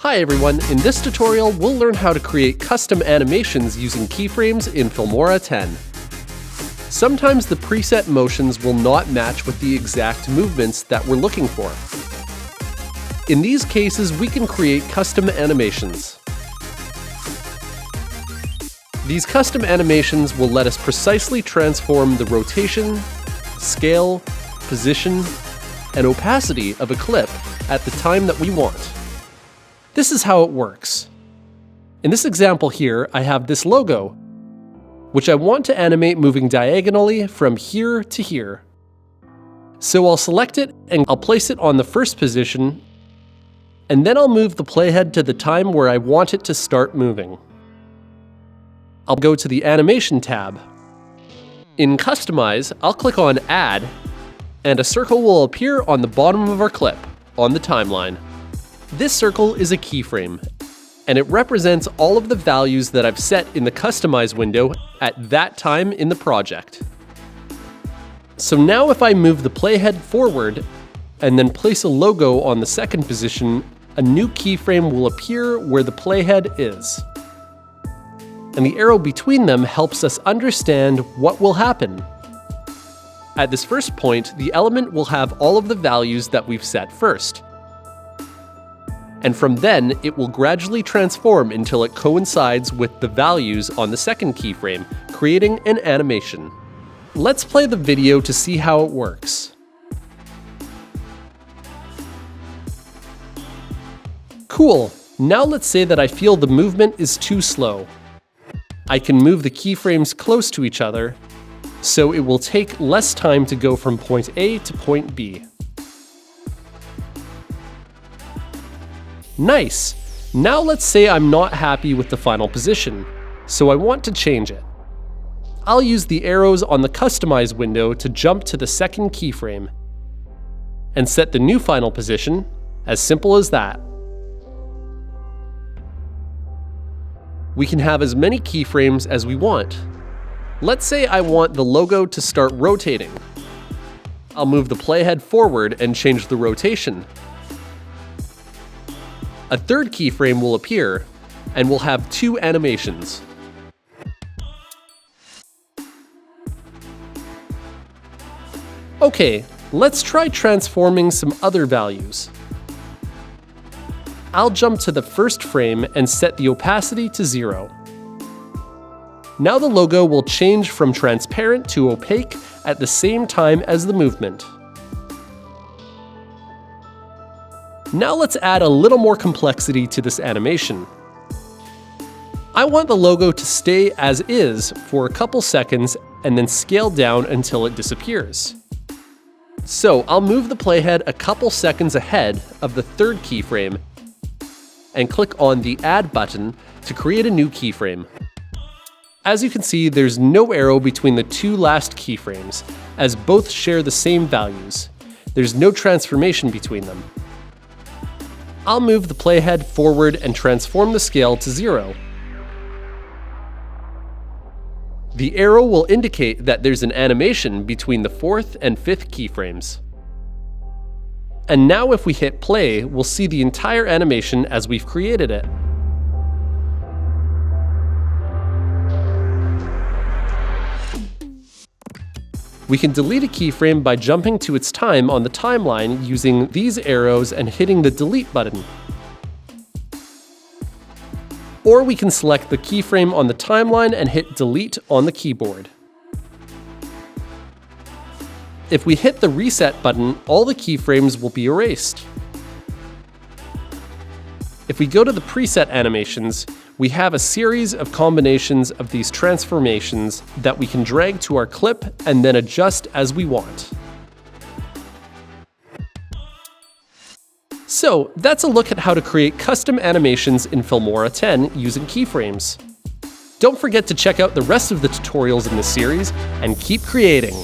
Hi everyone, in this tutorial we'll learn how to create custom animations using keyframes in Filmora 10. Sometimes the preset motions will not match with the exact movements that we're looking for. In these cases, we can create custom animations. These custom animations will let us precisely transform the rotation, scale, position, and opacity of a clip at the time that we want. This is how it works. In this example here, I have this logo, which I want to animate moving diagonally from here to here. So I'll select it and I'll place it on the first position, and then I'll move the playhead to the time where I want it to start moving. I'll go to the Animation tab. In Customize, I'll click on Add, and a circle will appear on the bottom of our clip, on the timeline. This circle is a keyframe, and it represents all of the values that I've set in the Customize window at that time in the project. So now if I move the playhead forward and then place a logo on the second position, a new keyframe will appear where the playhead is. And the arrow between them helps us understand what will happen. At this first point, the element will have all of the values that we've set first. And from then, it will gradually transform until it coincides with the values on the second keyframe, creating an animation. Let's play the video to see how it works. Cool, now let's say that I feel the movement is too slow. I can move the keyframes close to each other, so it will take less time to go from point A to point B. Nice! Now let's say I'm not happy with the final position, so I want to change it. I'll use the arrows on the Customize window to jump to the second keyframe and set the new final position, as simple as that. We can have as many keyframes as we want. Let's say I want the logo to start rotating. I'll move the playhead forward and change the rotation. A third keyframe will appear, and we'll have two animations. Okay, let's try transforming some other values. I'll jump to the first frame and set the opacity to 0. Now the logo will change from transparent to opaque at the same time as the movement. Now let's add a little more complexity to this animation. I want the logo to stay as is for a couple seconds and then scale down until it disappears. So I'll move the playhead a couple seconds ahead of the third keyframe and click on the Add button to create a new keyframe. As you can see, there's no arrow between the two last keyframes, as both share the same values. There's no transformation between them. I'll move the playhead forward and transform the scale to 0. The arrow will indicate that there's an animation between the fourth and fifth keyframes. And now if we hit play, we'll see the entire animation as we've created it. We can delete a keyframe by jumping to its time on the timeline using these arrows and hitting the delete button. Or we can select the keyframe on the timeline and hit delete on the keyboard. If we hit the reset button, all the keyframes will be erased. If we go to the preset animations, we have a series of combinations of these transformations that we can drag to our clip and then adjust as we want. So that's a look at how to create custom animations in Filmora 10 using keyframes. Don't forget to check out the rest of the tutorials in this series and keep creating!